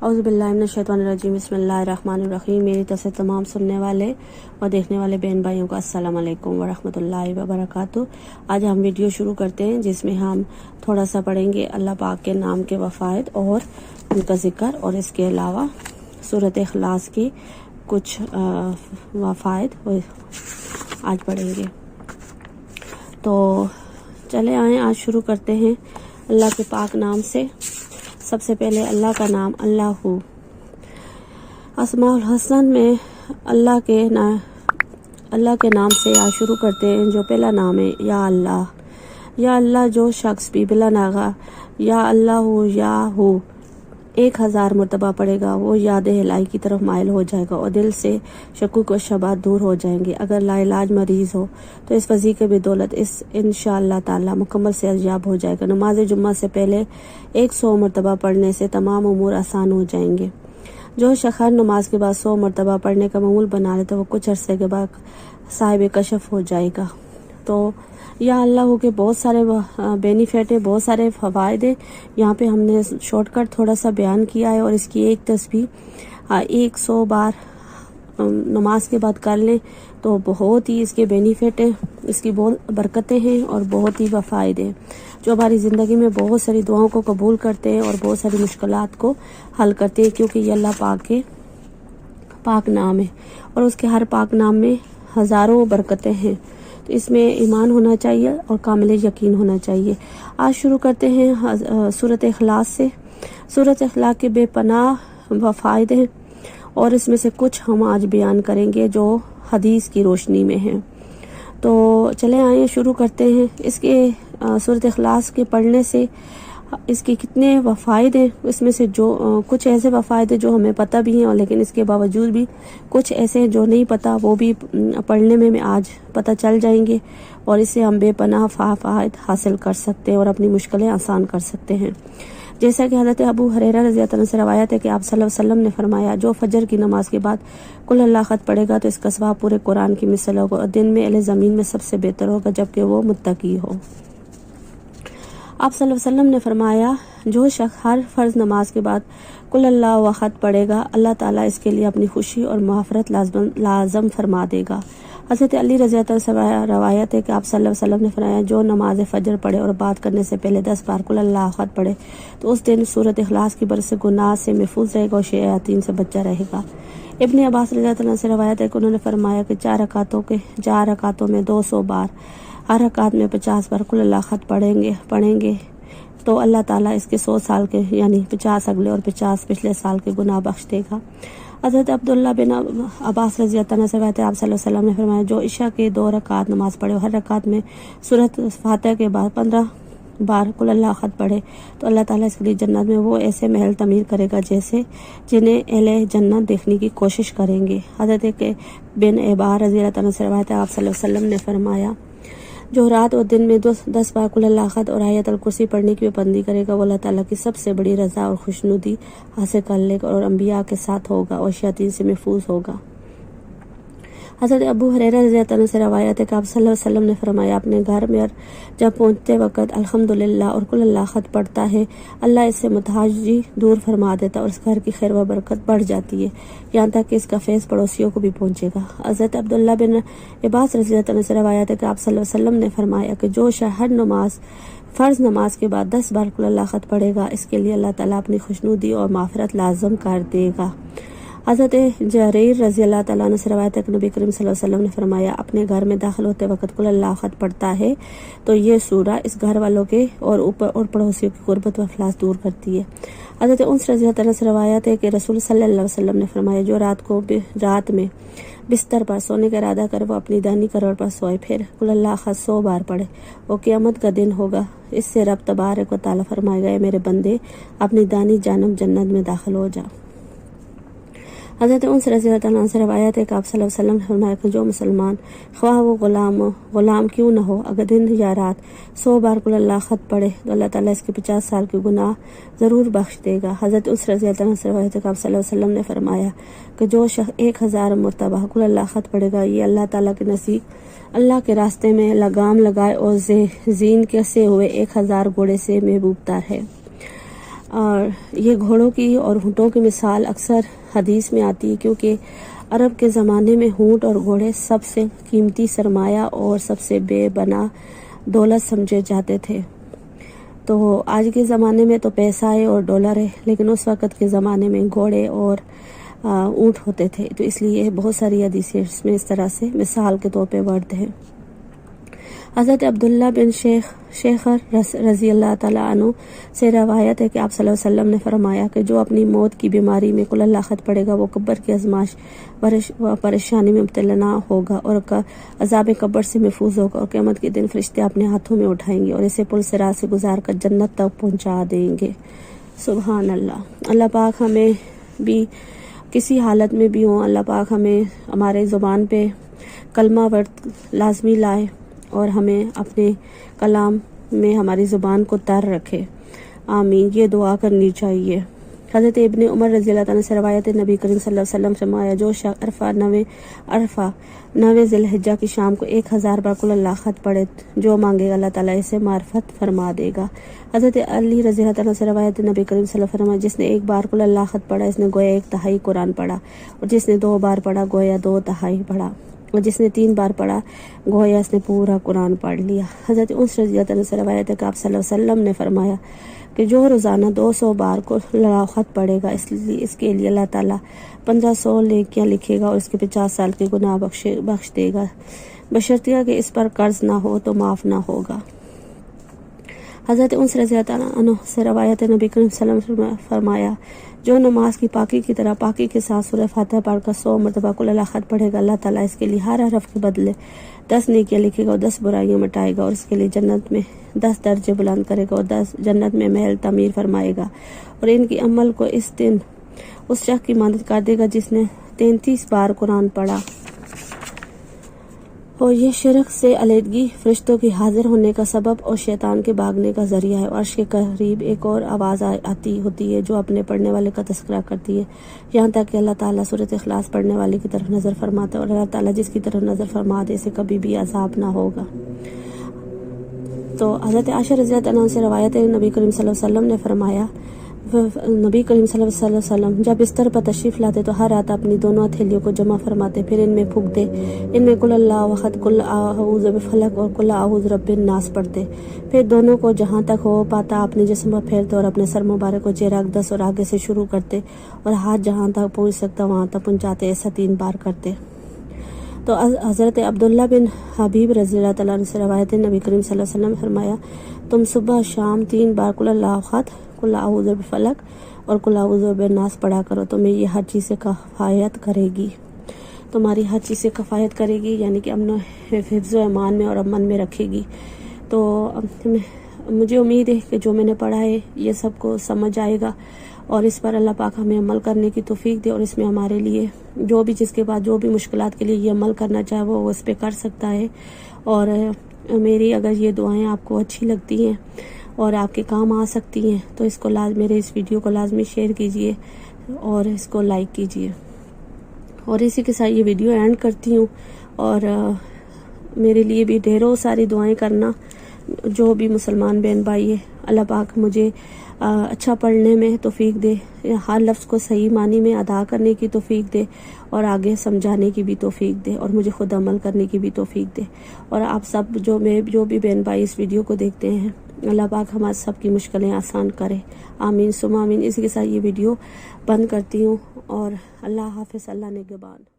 औज़ु बिल्लाहि मिनश शैतानिर रजीम बिस्मिल्लाहिर रहमानिर रहीम। मेरी तरफ से तमाम सुनने वाले और देखने वाले बहन भाइयों को अस्सलाम वालेकुम व रहमतुल्लाहि व बरकातुहू। आज हम वीडियो शुरू करते हैं जिसमें हम थोड़ा सा पढ़ेंगे अल्लाह पाक के नाम के वफ़ायद और उनका ज़िक्र, और इसके अलावा सूरत इखलास की कुछ वफ़ायद आज पढ़ेंगे। तो चले आए, आज शुरू करते हैं अल्लाह के पाक नाम से। सबसे पहले अल्लाह का नाम अल्लाहु। अस्माउल हसन में अल्लाह के नाम से आज शुरू करते हैं। जो पहला नाम है या अल्लाह। या अल्लाह जो शख्स भी बिला नागा या अल्लाहु या हु 1000 मरतबा पड़ेगा वो याद इलाही की तरफ माइल हो जाएगा और दिल से शकुक व शबात दूर हो जाएंगे। अगर लाइलाज मरीज हो तो इस वज़ी के बदौलत इस इंशाअल्लाह ताला मुकम्मल सेहतयाब हो जाएगा। नमाज जुम्मा से पहले 100 मरतबा पढ़ने से तमाम उमूर आसान हो जाएंगे। जो शख्स हर नमाज के बाद 100 मरतबा पढ़ने का मामूल बना ले तो वो कुछ अरसे के बाद साहिब कशफ हो जाएगा। तो या अल्लाह के बहुत सारे बेनिफिट है, बहुत सारे फ़वाइद है। यहाँ पे हमने शॉर्टकट थोड़ा सा बयान किया है। और इसकी एक तस्बीह 100 बार नमाज के बाद कर लें तो बहुत ही इसके बेनिफिट हैं, इसकी बहुत बरकतें हैं और बहुत ही फ़ायदे हैं जो हमारी ज़िंदगी में बहुत सारी दुआओं को कबूल करते हैं और बहुत सारी मुश्किलात को हल करते हैं, क्योंकि ये अल्लाह पाक के पाक नाम है और उसके हर पाक नाम में हज़ारों बरकतें हैं। तो इसमें ईमान होना चाहिए और कामिल यकीन होना चाहिए। आज शुरू करते हैं सूरत इखलास से। सूरत इखलास के बेपनाह वफ़ायद हैं और इसमें से कुछ हम आज बयान करेंगे जो हदीस की रोशनी में हैं। तो चले आए शुरू करते हैं। इसके सूरत इखलास के पढ़ने से इसके कितने वफ़ायद हैं, इसमें से जो कुछ ऐसे वफ़ायद हैं जो हमें पता भी हैं और लेकिन इसके बावजूद भी कुछ ऐसे हैं जो नहीं पता, वो भी पढ़ने में आज पता चल जाएंगे और इससे हम बेपनाह फ़ायद हासिल कर सकते हैं और अपनी मुश्किलें आसान कर सकते हैं। जैसा कि हज़रत अबू हुरैरा रज़ी अल्लाह अन्हु से रवायत है कि आप सल्लल्लाहु अलैहि वसल्लम ने फरमाया, जो फजर की नमाज के बाद कुल अल्लाह खत पढ़ेगा तो इसका सवाब पूरे कुरान की मिसल होगा और दिन में अहले ज़मीन में सबसे बेहतर होगा जबकि वो मुत्तकी हो। आप सल्लल्लाहु अलैहि वसल्लम ने फरमाया, जो शख्स हर फ़र्ज़ नमाज के बाद कुल अल्लाह वक़द पढ़ेगा अल्लाह ताला इसके लिए अपनी खुशी और मग़फ़िरत लाज़म फरमा देगा। हज़रत अली रज़ी अल्लाह से रवायत है कि आप सल्लल्लाहु अलैहि वसल्लम ने फरमाया, जो नमाज फ़जर पढ़े और बात करने से पहले 10 बार कुल अल्लाह वक़द पढ़े तो उस दिन सूरत इखलास की बरकत से गुनाह से महफूज रहेगा और शयातीन से बचा रहेगा। इब्न अब्बास रज़ी अल्लाह से रवायत है कि उन्होंने फरमाया कि 4 रकातों में 200 बार, हर रकात में 50 बार कुल अल्लाह खत पढ़ेंगे तो अल्लाह ताला इसके 100 साल के यानी 50 अगले और 50 पिछले साल के गुनाह बख्श देगा। हज़रत अब्दुल्ला बिन अब्बास रज़ी अल्लाह अन्हु से कहते हैं, आप सल्लल्लाहु अलैहि वसल्लम ने फरमाया, जो इशा के 2 रकात नमाज पढ़े और हर रकात में सूरत फातिहा के बाद 15 बार कुल अल्लाह खत पढ़े तो अल्लाह ताला इसके लिए जन्नत में वो ऐसे महल तमीर करेगा जैसे जिन्हें अहले जन्नत देखने की कोशिश करेंगे। हज़रत बिन अबार रज़ी अल्लाह अन्हु से रवायत है, आप सल्लल्लाहु अलैहि वसल्लम ने फरमाया, जो रात और दिन में 10 बार कुल अल्लाह खत और आयतल कुर्सी पढ़ने की पाबंदी करेगा वो अल्लाह ताला की सबसे बड़ी रज़ा और खुशनुदी हासिल कर लेगा और अंबिया के साथ होगा और शयातीन से महफूज होगा। हज़रत अबू हुरैरा रज़ी अल्लाह अन्हु से रवायत है कि आप सल्लल्लाहु अलैहि वसल्लम ने फरमाया, अपने घर में जब पहुँचते वक्त अल्हम्दुलिल्लाह और कुल अल्लाह खत पढ़ता है अल्लाह इससे मुताजी दूर फरमा देता और उस घर की खैर व बरकत बढ़ जाती है, यहाँ तक कि इसका फैज़ पड़ोसियों को भी पहुँचेगा। हज़रत अब्दुल्ला बिन अब्बास रज़ी अल्लाह अन्हु से रवायत है कि आप सल्लल्लाहु अलैहि वसल्लम ने फरमाया कि जो हर फ़र्ज़ नमाज के बाद 10 बार कुल अल्लाह खत पढ़ेगा इसके लिए अल्लाह ताला अपनी खुशनुदी और माफ़िरत लाज़म कर देगा। हज़रत जरीर रज़ी अल्लाह तआला अन्हु से रवायत है कि नबी करीम सल्लल्लाहु अलैहि वसल्लम ने फरमाया, अपने घर में दाखिल होते वक्त कुल अल्लाह खत पढ़ता है तो ये सूरा इस घर वालों के और पड़ोसियों की गुर्बत व अफलास दूर करती है। हज़रत उन्स रज़ी अल्लाह तआला से रवायत है कि रसूल सल्लल्लाहु अलैहि वसल्लम ने फरमाया, जो रात में बिस्तर पर सोने का इरादा करे वो अपनी दानी करवट पर सोए फिर कुल अल्लाह खत 100 बार पढ़े वो क़यामत का दिन होगा, इससे रब तबारक व तआला फरमाएगा, मेरे बंदे अपनी दानी जानब जन्नत में दाखिल हो जा। हज़रत उन्स रज़ी अल्लाह अन्हा से रवायत है कि आप सल्लल्लाहु अलैहि वसल्लम ने फरमाया कि जो मुसलमान ख्वाह वो गुलाम क्यों न हो अगर दिन या रात 100 बार कुल अल्लाह खत पढ़े तो अल्लाह ताला इसके 50 साल के गुनाह ज़रूर बख्श देगा। हज़रत उन्स रज़ी अल्लाह अन्हा से रवायत है कि आप सल्लल्लाहु अलैहि वसल्लम ने फरमाया कि जो शख्स 1000 मरतबा कुल अल्लाह खत पढ़ेगा ये अल्लाह ताला के नज़दीक अल्लाह के रास्ते में लगाम लगाए और ज़ीन के से हुए 1000 घोड़े से महबूब तर है। اور یہ گھوڑوں کی اور اونٹوں کی مثال اکثر حدیث میں آتی ہے، کیونکہ عرب کے زمانے میں اونٹ اور گھوڑے سب سے قیمتی سرمایہ اور سب سے بے بنا دولت سمجھے جاتے تھے۔ تو آج کے زمانے میں تو پیسہ ہے اور ڈالر ہے، لیکن اس وقت کے زمانے میں گھوڑے اور اونٹ ہوتے تھے، تو اس لیے بہت ساری حدیثیں اس میں اس طرح سے مثال کے طور پہ ورد ہیں۔ حضرت عبداللہ بن شیخر رضی اللہ تعالیٰ عنہ سے روایت ہے کہ آپ صلی اللہ علیہ وسلم نے فرمایا کہ جو اپنی موت کی بیماری میں قل اللہ خط پڑے گا وہ قبر کی آزمائش و پریشانی میں مبتلا نہ ہوگا اور عذاب قبر سے محفوظ ہوگا، اور قیامت کے دن فرشتے اپنے ہاتھوں میں اٹھائیں گے اور اسے پل صراط سے گزار کر جنت تک پہنچا دیں گے۔ سبحان اللہ۔ اللہ پاک ہمیں بھی کسی حالت میں بھی ہوں، اللہ پاک ہمیں ہمارے زبان پہ کلمہ ورد لازمی لائے اور ہمیں اپنے کلام میں ہماری زبان کو تر رکھے، آمین۔ یہ دعا کرنی چاہیے۔ حضرت ابن عمر رضی اللہ تعالیٰ سے روایت نبی کریم صلی اللہ علیہ وسلم فرمایا، جو شخص عرفہ 9 ذی الحجہ کی شام کو 1000 بار قل اللہ خط پڑھے، جو مانگے گا اللہ تعالیٰ اسے معرفت فرما دے گا۔ حضرت علی رضی اللہ تعالیٰ سے روایت نبی کریم صلی اللہ علیہ وسلم فرمایا، جس نے 1 بار قل اللہ خط پڑھا اس نے گویا 1/3 قرآن پڑھا، اور جس نے 2 بار پڑھا گویا 2/3 پڑھا، اور جس نے 3 بار پڑھا گویا اس نے پورا قرآن پڑھ لیا۔ حضرت انس رضی اللہ عنہ سے روایت ہے کہ آپ صلی اللہ علیہ وسلم نے فرمایا کہ جو روزانہ 200 بار قل اللہ خط پڑھے گا اس کے لیے اللہ تعالیٰ 1500 نیکیاں لکھے گا اور اس کے 50 سال کے گناہ بخش دے گا، بشرطیہ کہ اس پر قرض نہ ہو تو معاف نہ ہوگا۔ حضرت انس رضی اللہ عنہ سے روایت ہے نبی کریم صلی اللہ علیہ وسلم فرمایا، جو نماز کی پاکی کی طرح پاکی کے ساتھ سورہ فاتحہ پڑھ کر 100 مرتبہ قل اللہ خط پڑھے گا، اللہ تعالیٰ اس کے لیے ہر حرف کے بدلے 10 نیکیاں لکھے گا اور 10 برائیاں مٹائے گا، اور اس کے لیے جنت میں 10 درجے بلند کرے گا اور 10 جنت میں محل تعمیر فرمائے گا، اور ان کی عمل کو اس دن اس شخص کی مدد کر دے گا جس نے 33 بار قرآن پڑھا۔ اور یہ شرک سے علیحدگی فرشتوں کی حاضر ہونے کا سبب اور شیطان کے بھاگنے کا ذریعہ ہے۔ عرش کے قریب ایک اور آواز آتی ہوتی ہے جو اپنے پڑھنے والے کا تذکرہ کرتی ہے، یہاں تک کہ اللہ تعالیٰ سورۃ اخلاص پڑھنے والے کی طرف نظر فرماتا ہے، اور اللہ تعالیٰ جس کی طرف نظر فرما دے اسے کبھی بھی عذاب نہ ہوگا۔ تو حضرت عائشہ رضی اللہ عنہا سے روایت ہے نبی کریم صلی اللہ علیہ وسلم نے فرمایا، نبی کریم صلی اللہ علیہ وسلم جب بستر پر تشریف لاتے تو ہر رات اپنی دونوں ہتھیلیوں کو جمع فرماتے، پھر ان میں پھونکتے، ان میں قل اللہ وحد، قل اعوذ بفلق اور قل اعوذ رب الناس پڑھتے، پھر دونوں کو جہاں تک ہو پاتا اپنے جسم پر پھیرتے اور اپنے سر مبارک کو چہرہ اقدس اور آگے سے شروع کرتے اور ہاتھ جہاں تک پہنچ سکتا وہاں تک پہنچاتے، ایسا 3 بار کرتے۔ تو حضرت عبداللہ بن حبیب رضی اللہ تعالیٰ عنہ سے روایت ہے نبی کریم صلی اللہ علیہ وسلم نے فرمایا، تم صبح شام 3 بار قل اللہ خط، قل اعوذ بفلق اور قل اعوذ بالناس پڑھا کرو، تمہیں یہ ہر چیز سے کفایت کرے گی، تمہاری ہر چیز سے کفایت کرے گی، یعنی کہ امن و حفظ و امان میں اور امن میں رکھے گی۔ تو مجھے امید ہے کہ جو میں نے پڑھا ہے یہ سب کو سمجھ آئے گا، اور اس پر اللہ پاک ہمیں عمل کرنے کی توفیق دے، اور اس میں ہمارے لیے جو بھی جس کے بعد جو بھی مشکلات کے لیے یہ عمل کرنا چاہے وہ اس پہ کر سکتا ہے۔ اور میری اگر یہ دعائیں آپ کو اچھی لگتی ہیں اور آپ کے کام آ سکتی ہیں تو اس کو میرے اس ویڈیو کو لازمی شیئر کیجئے اور اس کو لائک کیجئے۔ اور اسی کے ساتھ یہ ویڈیو اینڈ کرتی ہوں، اور میرے لیے بھی ڈھیروں ساری دعائیں کرنا، جو بھی مسلمان بہن بھائی ہے، اللہ پاک مجھے اچھا پڑھنے میں توفیق دے، ہر لفظ کو صحیح معنی میں ادا کرنے کی توفیق دے، اور آگے سمجھانے کی بھی توفیق دے، اور مجھے خود عمل کرنے کی بھی توفیق دے۔ اور آپ سب جو بھی بہن بھائی اس ویڈیو کو دیکھتے ہیں، اللہ پاک ہمارے سب کی مشکلیں آسان کرے، آمین ثم آمین۔ اسی کے ساتھ یہ ویڈیو بند کرتی ہوں، اور اللہ حافظ، اللہ نگہبان۔